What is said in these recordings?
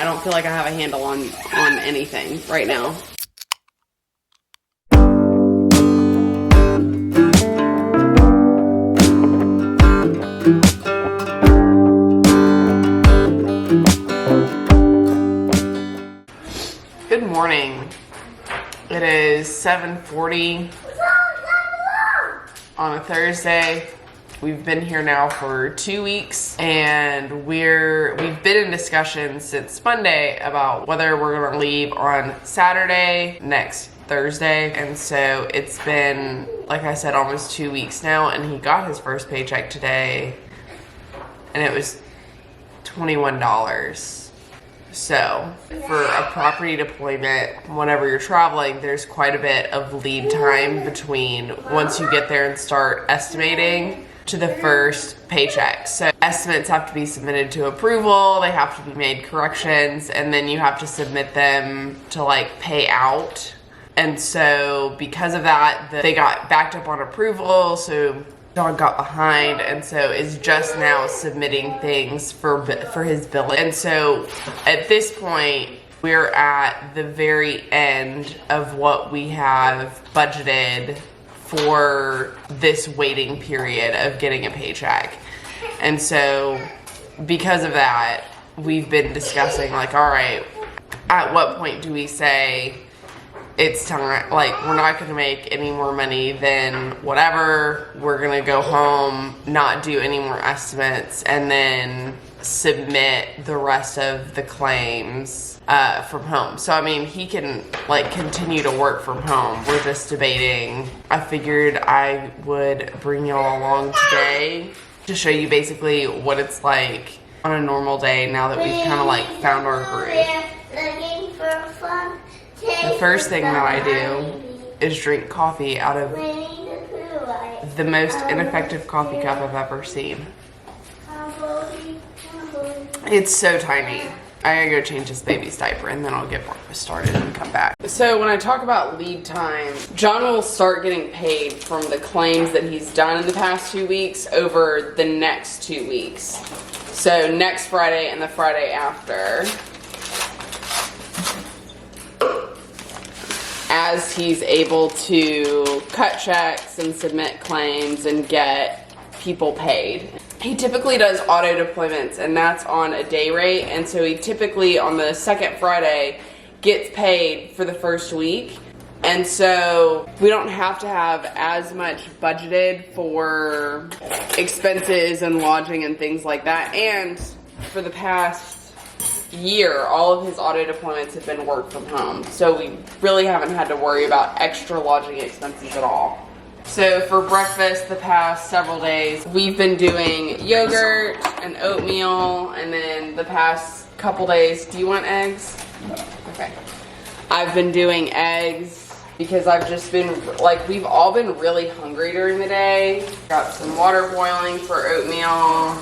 I don't feel like I have a handle on anything right now. Good morning. It is 7:40 on a Thursday. We've been here now for 2 weeks, and we've been in discussions since Monday about whether we're gonna leave on Saturday next Thursday. And so it's been, like I said, almost 2 weeks now, and he got his first paycheck today, and it was $21. So for a property deployment, whenever you're traveling, there's quite a bit of lead time between once you get there and start estimating to the first paycheck. So estimates have to be submitted to approval, they have to be made corrections, and then you have to submit them to like pay out. And so because of that, they got backed up on approval, so John got behind, and so is just now submitting things for his billing. And so at this point, we're at the very end of what we have budgeted for this waiting period of getting a paycheck. And so because of that, we've been discussing like, all right, at what point do we say it's time, like we're not gonna make any more money than whatever, we're gonna go home, not do any more estimates, and then submit the rest of the claims from home. So I mean, he can like continue to work from home. We're just debating. I figured I would bring y'all along today to show you basically what it's like on a normal day now that we've kind of like found our groove. The first thing that I do is drink coffee out of the most ineffective coffee cup I've ever seen. It's so tiny. I gotta go change this baby's diaper and then I'll get breakfast started and come back. So when I talk about lead time, John will start getting paid from the claims that he's done in the past 2 weeks over the next 2 weeks. So next Friday and the Friday after, as he's able to cut checks and submit claims and get people paid. He typically does auto deployments, and that's on a day rate, and so he typically on the second Friday gets paid for the first week. And so we don't have to have as much budgeted for expenses and lodging and things like that. And for the past year, all of his auto deployments have been work from home, so we really haven't had to worry about extra lodging expenses at all. So for breakfast the past several days, we've been doing yogurt and oatmeal, and then the past couple days, do you want eggs? No. Okay. I've been doing eggs because I've just been, like, we've all been really hungry during the day. Got some water boiling for oatmeal.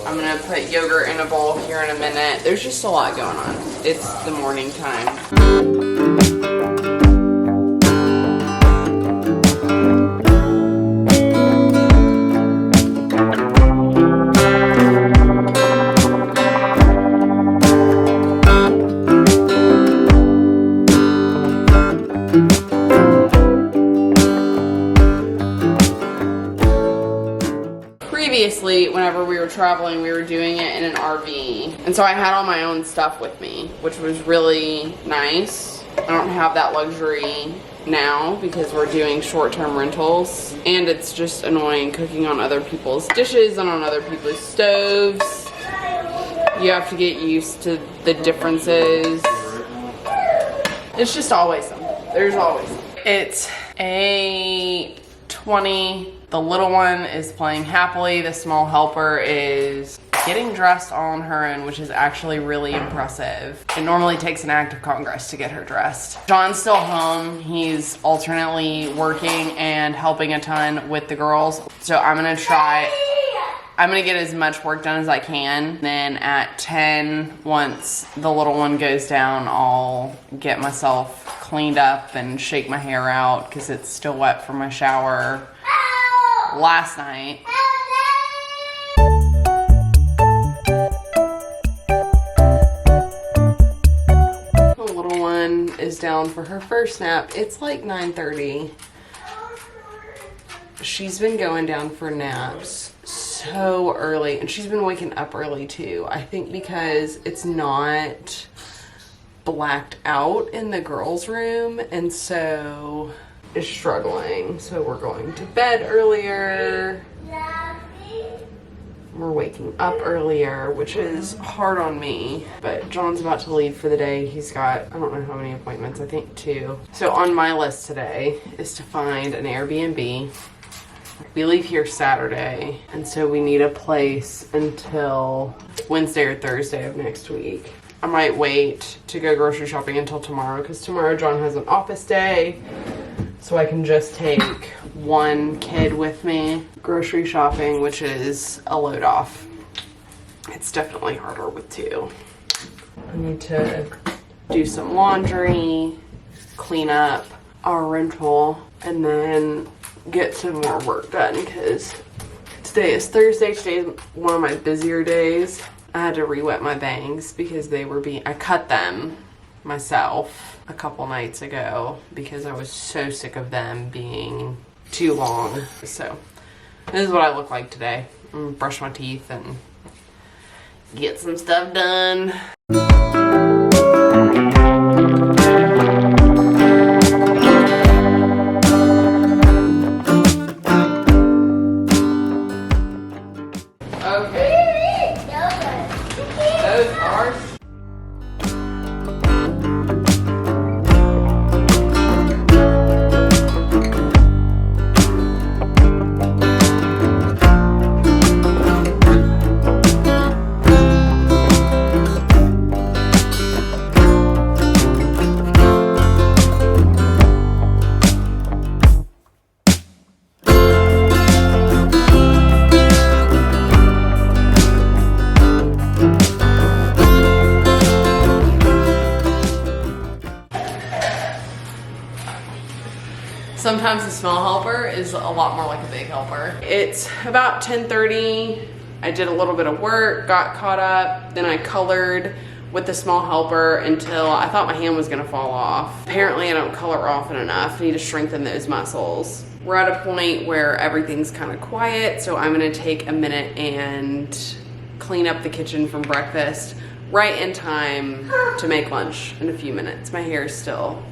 I'm gonna put yogurt in a bowl here in a minute. There's just a lot going on. It's the morning time. Previously, whenever we were traveling, we were doing it in an RV. And so I had all my own stuff with me, which was really nice. I don't have that luxury now because we're doing short-term rentals. And it's just annoying cooking on other people's dishes and on other people's stoves. You have to get used to the differences. It's just always something. There's always something. It's 8:20. The little one is playing happily. The small helper is getting dressed all on her own, which is actually really impressive. It normally takes an act of Congress to get her dressed. John's still home. He's alternately working and helping a ton with the girls. So I'm gonna get as much work done as I can. Then at 10, once the little one goes down, I'll get myself cleaned up and shake my hair out because it's still wet from my shower last night. lays down for her first nap. It's like 9:30. She's been going down for naps so early, and she's been waking up early too. I think because it's not blacked out in the girls' room, and so is struggling. So we're going to bed earlier. We're waking up earlier, which is hard on me, but John's about to leave for the day. He's got, I don't know how many appointments, I think 2. So on my list today is to find an Airbnb. We leave here Saturday, and so we need a place until Wednesday or Thursday of next week. I might wait to go grocery shopping until tomorrow, because tomorrow John has an office day, so I can just take one kid with me grocery shopping, which is a load off. It's definitely harder with 2. I need to do some laundry, clean up our rental, and then get some more work done, because today is Thursday. Today is one of my busier days. I had to re-wet my bangs because I cut them myself a couple nights ago because I was so sick of them being too long. So this is what I look like today. I'm gonna brush my teeth and get some stuff done. Sometimes the small helper is a lot more like a big helper. It's about 10:30. I did a little bit of work, got caught up, then I colored with the small helper until I thought my hand was gonna fall off. Apparently I don't color often enough. I need to strengthen those muscles. We're at a point where everything's kind of quiet, so I'm gonna take a minute and clean up the kitchen from breakfast right in time to make lunch in a few minutes. My hair is still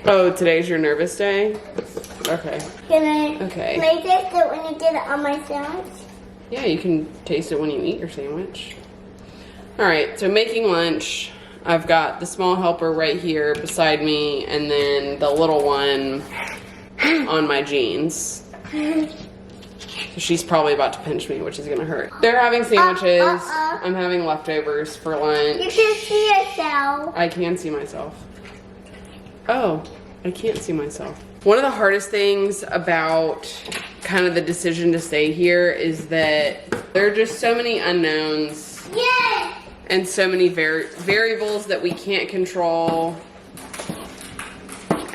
Oh, today's your nervous day? Okay. Can I taste it when you get it on my sandwich? Yeah, you can taste it when you eat your sandwich. Alright, so making lunch. I've got the small helper right here beside me, and then the little one on my jeans. She's probably about to pinch me, which is gonna hurt. They're having sandwiches. I'm having leftovers for lunch. You can see yourself. I can see myself. Oh, I can't see myself. One of the hardest things about kind of the decision to stay here is that there are just so many unknowns. Yes. and so many variables that we can't control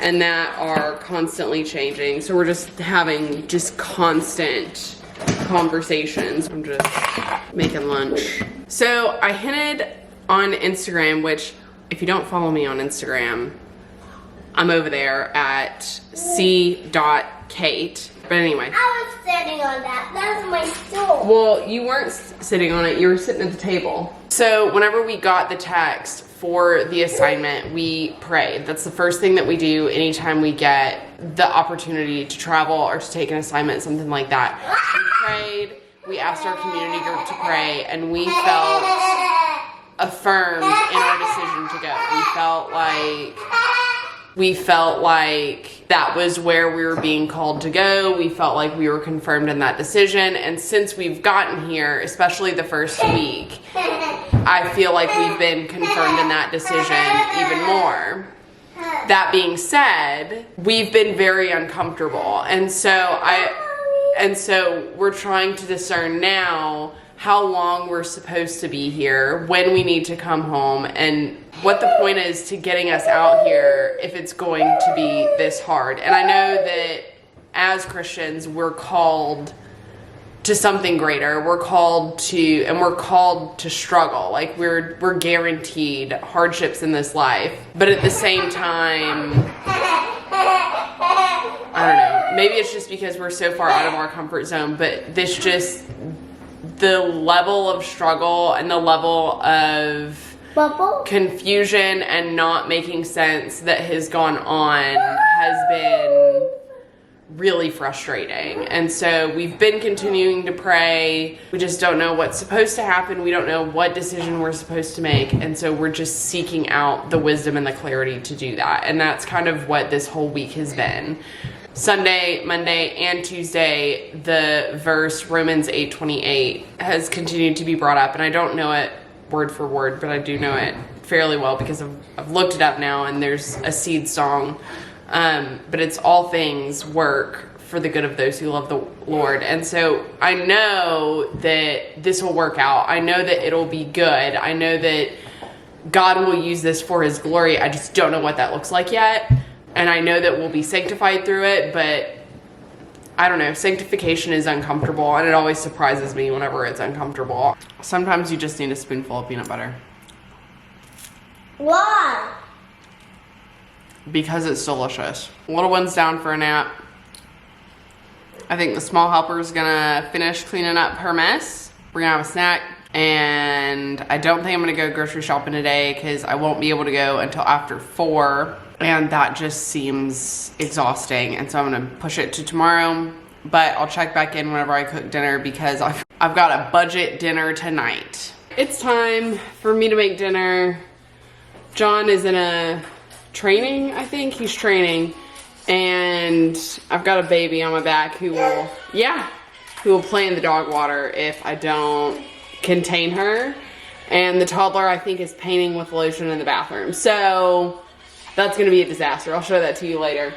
and that are constantly changing. So we're just having just constant conversations. I'm just making lunch. So I hinted on Instagram, which if you don't follow me on Instagram, I'm over there at c.kate. But anyway. I was sitting on that. That was my stool. Well, you weren't sitting on it. You were sitting at the table. So whenever we got the text for the assignment, we prayed. That's the first thing that we do anytime we get the opportunity to travel or to take an assignment, something like that. We prayed. We asked our community group to pray, and we felt affirmed in our decision to go. We felt like that was where we were being called to go. We felt like we were confirmed in that decision. And since we've gotten here, especially the first week, I feel like we've been confirmed in that decision even more. That being said, we've been very uncomfortable. And so we're trying to discern now how long we're supposed to be here, when we need to come home, and what the point is to getting us out here if it's going to be this hard. And I know that as Christians, we're called to something greater. We're called to struggle. Like we're guaranteed hardships in this life. But at the same time, I don't know, maybe it's just because we're so far out of our comfort zone, but the level of struggle and the level of confusion and not making sense that has gone on has been really frustrating. And so we've been continuing to pray. We just don't know what's supposed to happen. We don't know what decision we're supposed to make. And so we're just seeking out the wisdom and the clarity to do that. And that's kind of what this whole week has been. Sunday, Monday, and Tuesday, the verse Romans 8:28 has continued to be brought up. And I don't know it word for word, but I do know it fairly well because I've looked it up now, and there's a Seed song. But it's all things work for the good of those who love the Lord. And so I know that this will work out. I know that it'll be good. I know that God will use this for his glory. I just don't know what that looks like yet. And I know that we'll be sanctified through it, but I don't know. Sanctification is uncomfortable, and it always surprises me whenever it's uncomfortable. Sometimes you just need a spoonful of peanut butter. Why? Because it's delicious. Little one's down for a nap. I think the small helper is gonna finish cleaning up her mess. We're gonna have a snack. And I don't think I'm gonna go grocery shopping today because I won't be able to go until after 4. And that just seems exhausting. And so I'm gonna push it to tomorrow. But I'll check back in whenever I cook dinner because I've got a budget dinner tonight. It's time for me to make dinner. John is in a training, I think. He's training. And I've got a baby on my back who will play in the dog water if I don't contain her. And the toddler, I think, is painting with lotion in the bathroom. So that's gonna be a disaster. I'll show that to you later.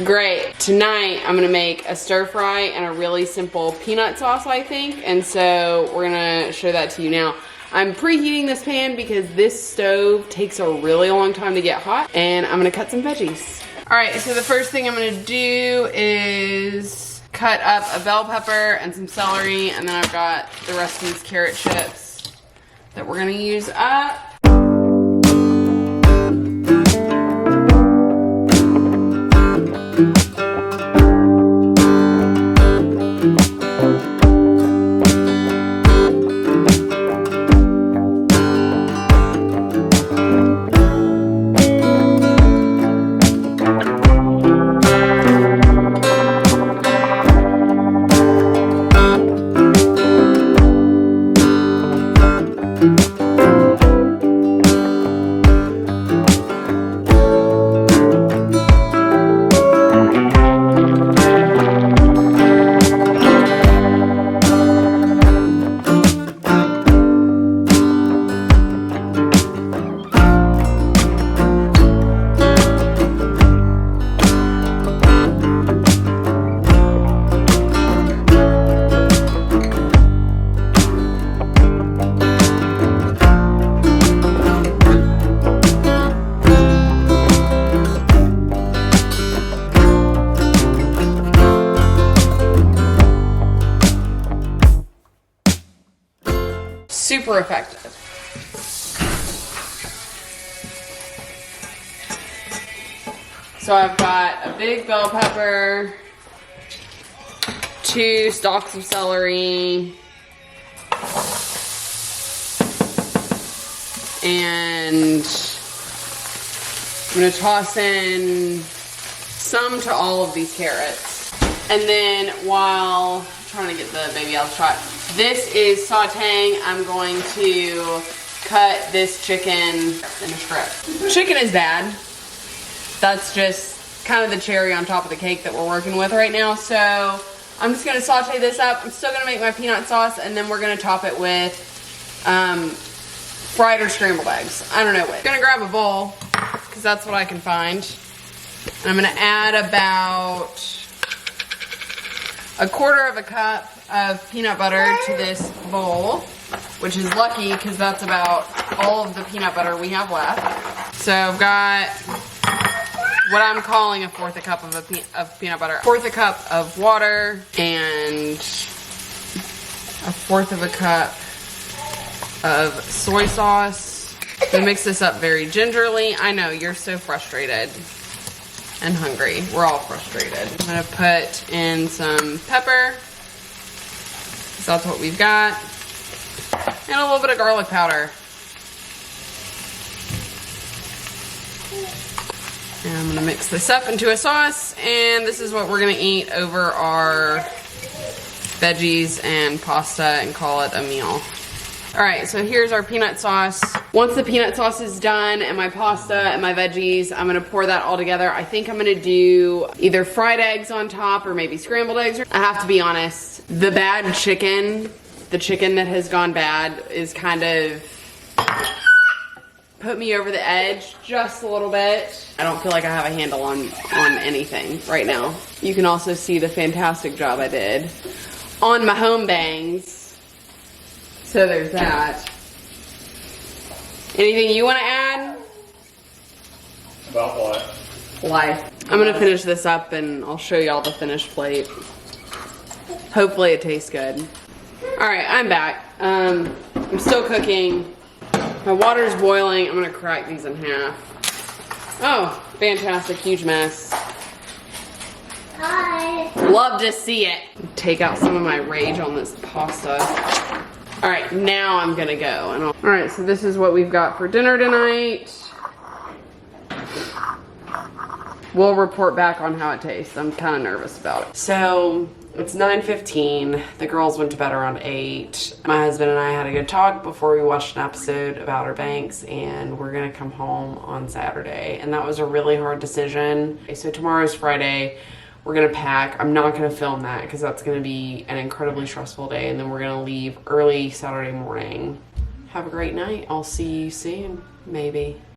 Great. Tonight, I'm gonna make a stir fry and a really simple peanut sauce, I think. And so we're gonna show that to you now. I'm preheating this pan because this stove takes a really long time to get hot, and I'm gonna cut some veggies. All right, so the first thing I'm gonna do is cut up a bell pepper and some celery, and then I've got the rest of these carrot chips that we're gonna use up. super effective. So I've got a big bell pepper, 2 stalks of celery, and I'm gonna toss in some to all of these carrots. And then while I'm trying to get the baby out of the shot, this is sauteing, I'm going to cut this chicken in a strip. Chicken is bad. That's just kind of the cherry on top of the cake that we're working with right now. So I'm just gonna saute this up. I'm still gonna make my peanut sauce, and then we're gonna top it with fried or scrambled eggs. I don't know which. I'm gonna grab a bowl, because that's what I can find. And I'm gonna add about 1/4 cup of peanut butter to this bowl, which is lucky because that's about all of the peanut butter we have left. So I've got what I'm calling 1/4 cup of peanut butter, 1/4 cup of water, and 1/4 cup of soy sauce. We mix this up very gingerly. I know, you're so frustrated and hungry. We're all frustrated. I'm gonna put in some pepper, because that's what we've got, and a little bit of garlic powder. And I'm gonna mix this up into a sauce, and this is what we're gonna eat over our veggies and pasta and call it a meal. All right, so here's our peanut sauce. Once the peanut sauce is done and my pasta and my veggies, I'm gonna pour that all together. I think I'm gonna do either fried eggs on top or maybe scrambled eggs. I have to be honest, the bad chicken, the chicken that has gone bad is kind of put me over the edge just a little bit. I don't feel like I have a handle on anything right now. You can also see the fantastic job I did on my home bangs. So there's that. Anything you want to add? About what? Life. I'm gonna finish this up and I'll show y'all the finished plate. Hopefully it tastes good. All right, I'm back. I'm still cooking. My water's boiling. I'm gonna crack these in half. Oh, fantastic, huge mess. Hi. Love to see it. Take out some of my rage on this pasta. All right, now I'm gonna go. And all right, so this is what we've got for dinner tonight. We'll report back on how it tastes. I'm kind of nervous about it. So it's 9:15. The girls went to bed around 8. My husband and I had a good talk before we watched an episode about our banks, and we're gonna come home on Saturday. And that was a really hard decision. So tomorrow's Friday. We're gonna pack. I'm not gonna film that because that's gonna be an incredibly stressful day, and then we're gonna leave early Saturday morning. Have a great night. I'll see you soon, maybe.